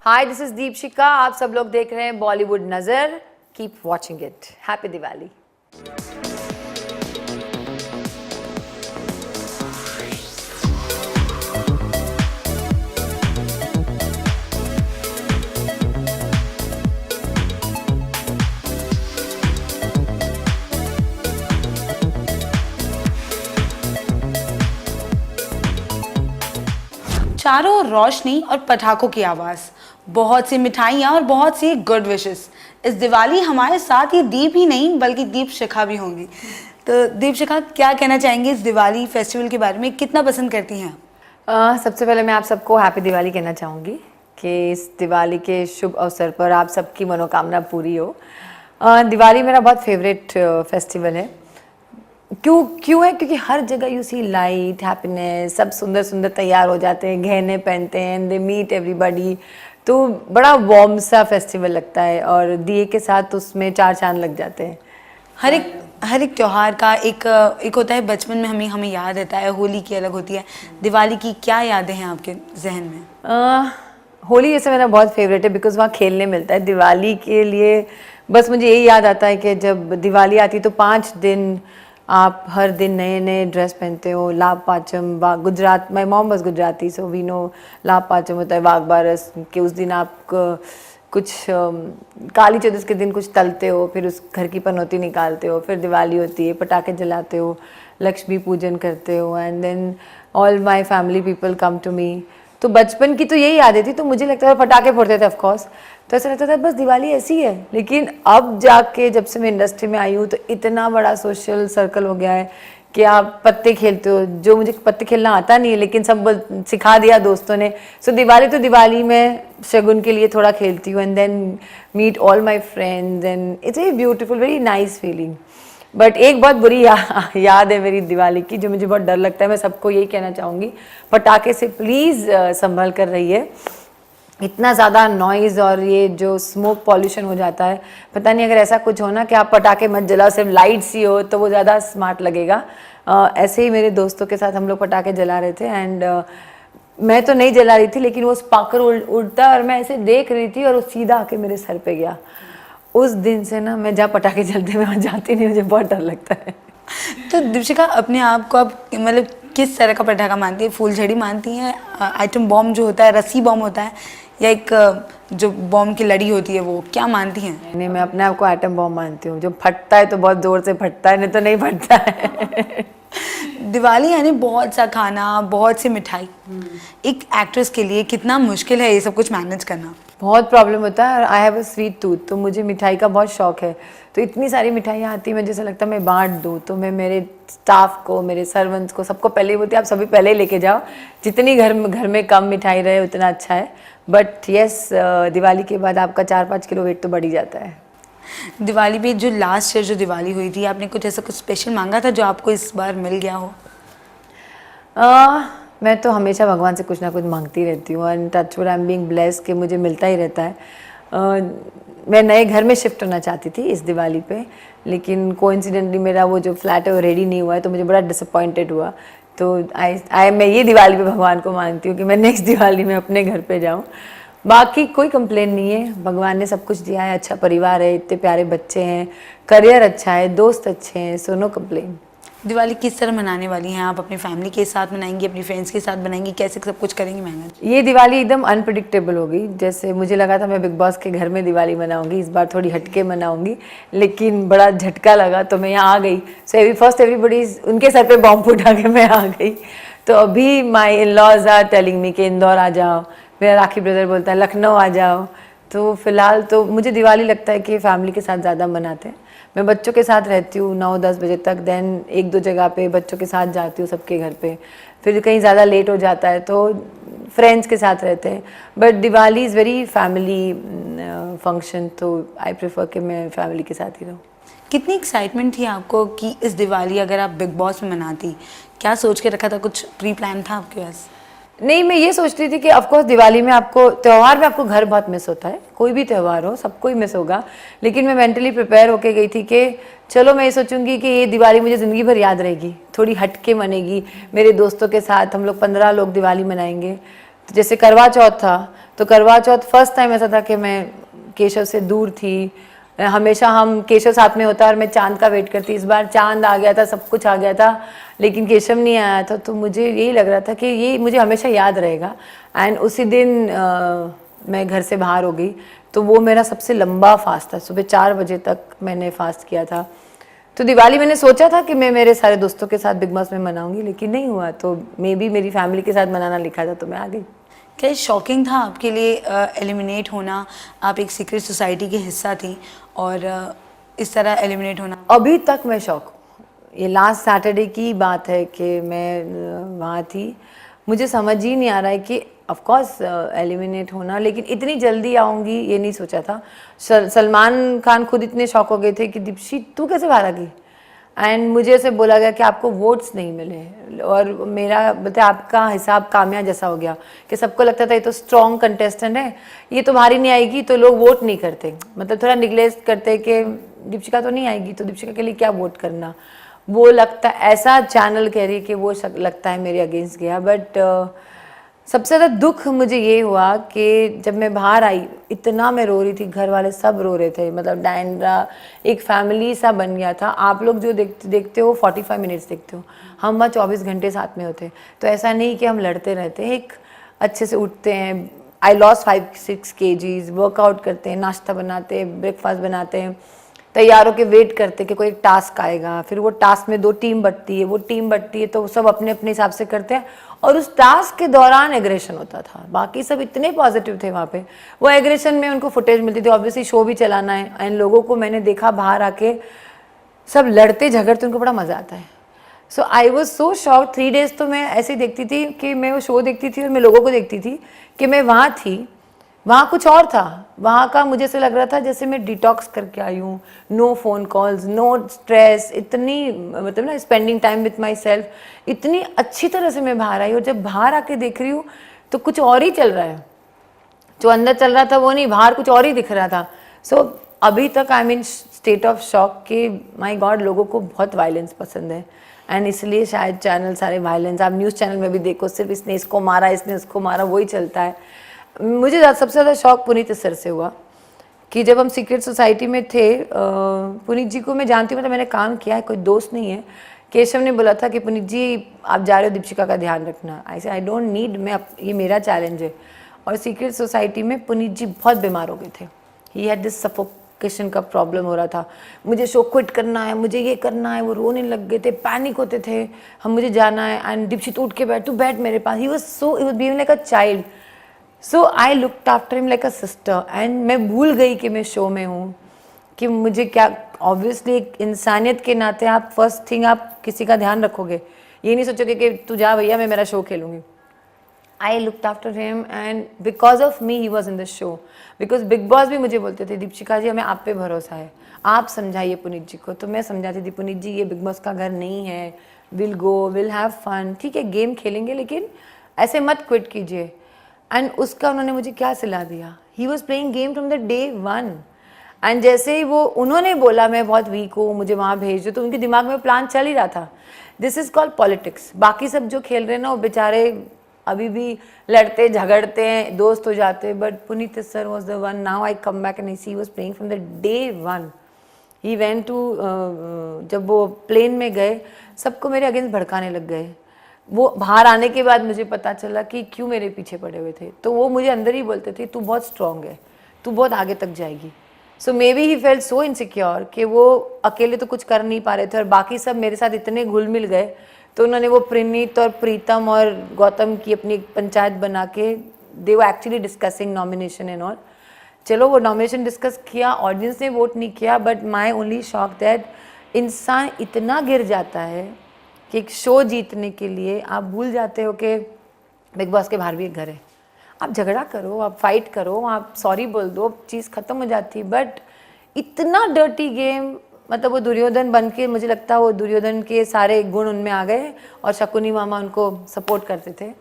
Hi, this is Deepshikha. आप सब लोग देख रहे हैं बॉलीवुड नजर। Keep watching it. Happy Diwali. चारों ओर रोशनी और पटाखों की आवाज़, बहुत सी मिठाइयाँ और बहुत सी गुड विशेस। इस दिवाली हमारे साथ ये दीप ही नहीं बल्कि दीप शिखा भी होंगी। तो दीप शिखा, क्या कहना चाहेंगे इस दिवाली फेस्टिवल के बारे में, कितना पसंद करती हैं? सबसे पहले मैं आप सबको हैप्पी दिवाली कहना चाहूँगी कि इस दिवाली के शुभ अवसर पर आप सबकी मनोकामना पूरी हो। दिवाली मेरा बहुत फेवरेट फेस्टिवल है। क्यों है? क्योंकि हर जगह यू सी लाइट, हैप्पीनेस, सब सुंदर सुंदर तैयार हो जाते हैं, गहने पहनते हैं, दे मीट एवरीबॉडी। तो बड़ा वार्म सा फेस्टिवल लगता है और दिए के साथ उसमें चार चांद लग जाते हैं। हर एक त्योहार का एक होता है बचपन में, हमें याद रहता है। होली की अलग होती है, दिवाली की क्या यादें हैं आपके जहन में? होली जैसे मेरा बहुत फेवरेट है बिकॉज वहाँ खेलने मिलता है। दिवाली के लिए बस मुझे यही याद आता है कि जब दिवाली आती तो 5 दिन आप हर दिन नए नए ड्रेस पहनते हो। Labh Pancham, Gujarat, my mom was Gujarati so we know Labh Pancham होता है वाघ बारस के उस दिन आप कुछ काली चौदस के दिन कुछ तलते हो, फिर उस घर की पनौती निकालते हो, फिर दिवाली होती है, पटाखे जलाते हो, लक्ष्मी पूजन करते हो and then all my family people come to me. तो बचपन की तो यही यादें थी। तो मुझे लगता था पटाखे फोड़ते थे ऑफकोर्स, तो ऐसा लगता था बस दिवाली ऐसी है। लेकिन अब जाके जब से मैं इंडस्ट्री में आई हूँ तो इतना बड़ा सोशल सर्कल हो गया है कि आप पत्ते खेलते हो, जो मुझे पत्ते खेलना आता नहीं है लेकिन सब सिखा दिया दोस्तों ने। सो दिवाली तो दिवाली में शगुन के लिए थोड़ा खेलती हूँ and then meet all my friends and it's very beautiful, very nice feeling. But एक बहुत बुरी याद है मेरी दिवाली की, जो मुझे बहुत डर लगता है। मैं सबको यही कहना चाहूँगी, पटाखे से प्लीज़ संभल कर रहिए। इतना ज़्यादा नॉइज़ और ये जो स्मोक पॉल्यूशन हो जाता है, पता नहीं अगर ऐसा कुछ हो ना कि आप पटाखे मत जलाओ, सिर्फ लाइट्स ही हो, तो वो ज़्यादा स्मार्ट लगेगा। ऐसे ही मेरे दोस्तों के साथ हम लोग पटाखे जला रहे थे एंड मैं तो नहीं जला रही थी लेकिन वो स्पार्कर उड़ता और मैं ऐसे देख रही थी और वो सीधा आके मेरे सर पे गया। उस दिन से ना मैं जहाँ पटाखे जलते मैं वहाँ जाती नहीं, मुझे बहुत डर लगता है। तो दीपशिका, अपने आप को आप मतलब किस तरह का पटाखा मानती है? फूलझड़ी मानती हैं, आइटम बॉम्ब जो होता है, रस्सी बॉम्ब होता है, या एक जो बॉम्ब की लड़ी होती है, वो क्या मानती हैं? नहीं, मैं अपने आप को आइटम बॉम्ब मानती हूँ। जो फटता है तो बहुत जोर से फटता है, नहीं तो नहीं फटता है। दिवाली यानी बहुत सा खाना, बहुत सी मिठाई। एक एक्ट्रेस के लिए कितना मुश्किल है ये सब कुछ मैनेज करना? बहुत प्रॉब्लम होता है। I have a sweet tooth, तो मुझे मिठाई का बहुत शौक है। तो इतनी सारी मिठाइयाँ आती हैं, मुझे जैसा लगता है मैं बांट दूँ। तो मैं मेरे स्टाफ को, मेरे सर्वेंट्स को, सबको पहले ही बोलती है आप सभी पहले ही लेके जाओ, जितनी घर में कम मिठाई रहे उतना अच्छा है। बट यस, दिवाली के बाद आपका 4-5 किलो वेट तो बढ़ ही जाता है। दिवाली पे जो लास्ट ईयर जो दिवाली हुई थी, आपने कुछ ऐसा कुछ स्पेशल मांगा था जो आपको इस बार मिल गया हो? मैं तो हमेशा भगवान से कुछ ना कुछ मांगती रहती हूँ and touch would I am being blessed कि मुझे मिलता ही रहता है। मैं नए घर में शिफ्ट होना चाहती थी इस दिवाली पे, लेकिन कोइंसिडेंटली मेरा वो जो फ्लैट है वो रेडी नहीं हुआ है, तो मुझे बड़ा डिसअपॉइंटेड हुआ। तो मैं ये दिवाली पे भगवान को मांगती हूँ कि मैं नेक्स्ट दिवाली में अपने घर पे जाऊँ। बाकी कोई कंप्लेन नहीं है, भगवान ने सब कुछ दिया है। अच्छा परिवार है, इतने प्यारे बच्चे हैं, करियर अच्छा है, दोस्त अच्छे हैं, सो नो कंप्लेन। दिवाली किस तरह मनाने वाली हैं आप? अपनी फैमिली के साथ मनाएंगी, अपनी फ्रेंड्स के साथ मनाएंगी, कैसे सब कुछ करेंगी मैनेज? ये दिवाली एकदम अनप्रिडिक्टेबल हो गई। जैसे मुझे लगा था मैं बिग बॉस के घर में दिवाली मनाऊंगी, इस बार थोड़ी हटके मनाऊंगी, लेकिन बड़ा झटका लगा तो मैं यहाँ आ गई। सो एवरीबडी उनके सर पे बॉम्ब फूटा के मैं आ गई। तो अभी my in laws are telling me कि इंदौर आ जाओ, मेरा राखी ब्रदर बोलता है लखनऊ आ जाओ। तो फिलहाल तो मुझे दिवाली लगता है कि फैमिली के साथ ज़्यादा मनाते हैं। मैं बच्चों के साथ रहती हूँ 9-10 बजे तक, देन 1-2 जगह पे बच्चों के साथ जाती हूँ सबके घर पे, फिर कहीं ज़्यादा लेट हो जाता है तो फ्रेंड्स के साथ रहते हैं। But Diwali is very family function, तो आई प्रेफर कि मैं फैमिली के साथ ही रहूँ। कितनी एक्साइटमेंट थी आपको कि इस दिवाली अगर आप बिग बॉस में मनाती? क्या सोच के रखा था? कुछ प्री प्लान था आपके पास? नहीं, मैं ये सोच रही थी कि ऑफकोर्स दिवाली में आपको, त्यौहार में आपको घर बहुत मिस होता है, कोई भी त्यौहार हो सबको ही मिस होगा। लेकिन मैं मेंटली प्रिपेयर होके गई थी कि चलो मैं ये सोचूंगी कि ये दिवाली मुझे ज़िंदगी भर याद रहेगी, थोड़ी हट के मनेगी। मेरे दोस्तों के साथ हम लोग 15 लोग दिवाली मनाएंगे, तो जैसे करवा चौथ था, तो करवा चौथ फर्स्ट टाइम ऐसा था कि मैं केशव से दूर थी। हमेशा हम केशव साथ में होता और मैं चांद का वेट करती। इस बार चांद आ गया था, सब कुछ आ गया था, लेकिन केशव नहीं आया था। तो मुझे यही लग रहा था कि ये मुझे हमेशा याद रहेगा। एंड उसी दिन मैं घर से बाहर हो गई, तो वो मेरा सबसे लंबा फास्ट था। सुबह 4 बजे तक मैंने फास्ट किया था। तो दिवाली मैंने सोचा था कि मैं मेरे सारे दोस्तों के साथ बिग बॉस में मनाऊंगी, लेकिन नहीं हुआ। तो मे बी मेरी फैमिली के साथ मनाना लिखा था, तो मैं आ गई। क्या शॉकिंग था आपके लिए एलिमिनेट होना? आप एक सीक्रेट सोसाइटी के हिस्सा थी और इस तरह एलिमिनेट होना। अभी तक मैं शॉक हूँ। ये लास्ट सैटरडे की बात है कि मैं वहाँ थी। मुझे समझ ही नहीं आ रहा है कि ऑफ कोर्स एलिमिनेट होना, लेकिन इतनी जल्दी आऊँगी ये नहीं सोचा था। सलमान खान खुद इतने शॉक हो गए थे कि दीप्शी तू कैसे बाहर आ गई। एंड मुझे ऐसे बोला गया कि आपको वोट्स नहीं मिले, और मेरा बोलते आपका हिसाब कामया जैसा हो गया कि सबको लगता था ये तो स्ट्रॉन्ग कंटेस्टेंट है, ये तो बाहर ही नहीं आएगी, तो लोग वोट नहीं करते, मतलब थोड़ा निग्लेक्ट करते कि दीपिका तो नहीं आएगी, तो दीपिका के लिए क्या वोट करना। वो लगता ऐसा चैनल कह रही है कि वो लगता है मेरे अगेंस्ट गया। बट सबसे ज़्यादा दुख मुझे ये हुआ कि जब मैं बाहर आई, इतना मैं रो रही थी, घर वाले सब रो रहे थे, मतलब डायरा एक फैमिली सा बन गया था। आप लोग जो देखते हो 45 मिनट्स देखते हो, हम वहाँ 24 घंटे साथ में होते। तो ऐसा नहीं कि हम लड़ते रहते हैं, एक अच्छे से उठते हैं। आई लॉस 5-6 kgs, वर्कआउट करते हैं, नाश्ता बनाते हैं, ब्रेकफास्ट बनाते हैं, तैयार होकर वेट करते कि कोई टास्क आएगा। फिर वो टास्क में 2 टीम बटती है, वो टीम बटती है तो सब अपने अपने हिसाब से करते हैं। और उस टास्क के दौरान एग्रेशन होता था, बाकी सब इतने पॉजिटिव थे वहाँ पे। वो एग्रेशन में उनको फुटेज मिलती थी, ऑब्वियसली शो भी चलाना है। एंड लोगों को मैंने देखा बाहर आके सब लड़ते झगड़ते, उनको बड़ा मज़ा आता है। So I was so shock. 3 days तो मैं ऐसे देखती थी कि मैं वो शो देखती थी और मैं लोगों को देखती थी कि मैं वहाँ थी, वहाँ कुछ और था। वहाँ का मुझे ऐसे लग रहा था जैसे मैं डिटॉक्स करके आई हूँ। No phone calls, no stress, इतनी मतलब ना spending time with myself, इतनी अच्छी तरह से मैं बाहर आई। और जब बाहर आके देख रही हूँ तो कुछ और ही चल रहा है, जो अंदर चल रहा था वो नहीं, बाहर कुछ और ही दिख रहा था। सो अभी तक I mean state of shock कि माय गॉड, लोगों को बहुत वायलेंस पसंद है। एंड इसलिए शायद चैनल सारे वायलेंस, आप न्यूज़ चैनल में भी देखो, सिर्फ इसने इसको मारा, इसने उसको मारा, वही चलता है। मुझे सबसे ज़्यादा शौक पुनीत सर से हुआ कि जब हम सीक्रेट सोसाइटी में थे, पुनीत जी को मैं जानती हूँ, मतलब मैंने काम किया है, कोई दोस्त नहीं है। केशव ने बोला था कि पुनीत जी आप जा रहे हो, दीपिका का ध्यान रखना। आई डोंट नीड, ये मेरा चैलेंज है। और सीक्रेट सोसाइटी में पुनीत जी बहुत बीमार हो गए थे। ही हैड दिस सफोकेशन का प्रॉब्लम हो रहा था, मुझे शो क्विट करना है, मुझे ये करना है। वो रोने लग गए थे, पैनिक होते थे, हम मुझे जाना है। एंड दीपशित उठ के बैठ, तू बैठ मेरे पास। He was behaving like a child. So I looked after him like a sister. And मैं भूल गई कि मैं शो में हूँ, कि मुझे क्या, ऑब्वियसली एक इंसानियत के नाते आप फर्स्ट थिंग आप किसी का ध्यान रखोगे, ये नहीं सोचोगे कि तू जा भैया मैं मेरा शो खेलूँगी। I looked after him and because of me he was in the show. Because Bigg Boss भी मुझे बोलते थे दीपिका जी हमें आप पे भरोसा है, आप समझाइए पुनीत जी को। तो मैं समझाती थी, पुनीत जी ये बिग बॉस का घर नहीं है, will go, will have fun, ठीक है गेम खेलेंगे लेकिन ऐसे मत क्विट कीजिए। एंड उसका उन्होंने मुझे क्या सिला दिया, ही was playing game from the day 1। And जैसे ही वो उन्होंने बोला मैं बहुत वीक हूँ, मुझे वहाँ भेज दो, तो उनके दिमाग में प्लान चल ही रहा था। This is called politics. बाकी सब जो खेल रहे हैं ना वो बेचारे अभी भी लड़ते झगड़ते हैं, दोस्त हो जाते हैं, but Puneet sir was the one. Now I come back and I see he was playing from the day 1। He went to, जब वो प्लेन में गए सबको मेरे अगेंस्ट भड़काने लग गए। वो बाहर आने के बाद मुझे पता चला कि क्यों मेरे पीछे पड़े हुए थे। तो वो मुझे अंदर ही बोलते थे तू बहुत स्ट्रांग है, तू बहुत आगे तक जाएगी। So maybe he felt so insecure कि वो अकेले तो कुछ कर नहीं पा रहे थे और बाकी सब मेरे साथ इतने घुल मिल गए। तो उन्होंने वो प्रीनीत और प्रीतम और गौतम की अपनी एक पंचायत बना के, दे वो actually discussing nomination and all. चलो वो नॉमिनेशन डिस्कस किया, ऑडियंस ने वोट नहीं किया, but my only shock that इंसान इतना गिर जाता है कि एक शो जीतने के लिए आप भूल जाते हो कि बिग बॉस के बाहर भी एक घर है। आप झगड़ा करो, आप फाइट करो, आप सॉरी बोल दो, चीज़ ख़त्म हो जाती है। बट इतना डर्टी गेम, मतलब वो दुर्योधन बन के, मुझे लगता है वो दुर्योधन के सारे गुण उनमें आ गए और शकुनी मामा उनको सपोर्ट करते थे।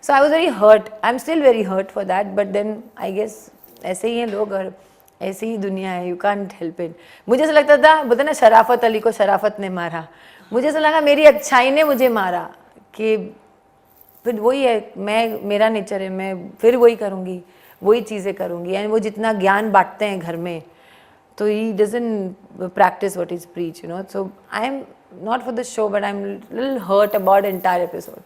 So I was very hurt, I am still very hurt for that. But then I guess ऐसे ही हैं लोग और ऐसी ही दुनिया है, यू कांट हेल्प इट। मुझे ऐसा लगता था, बोलते ना शराफत अली को शराफत ने मारा, मुझे ऐसा लगा मेरी अच्छाई ने मुझे मारा कि फिर वही है, मेरा नेचर है, मैं फिर वही करूँगी, वही चीज़ें करूँगी। एंड वो जितना ज्ञान बांटते हैं घर में, तो he doesn't practice what is preach, you know. So I am not for the show, but I am little hurt about entire episode.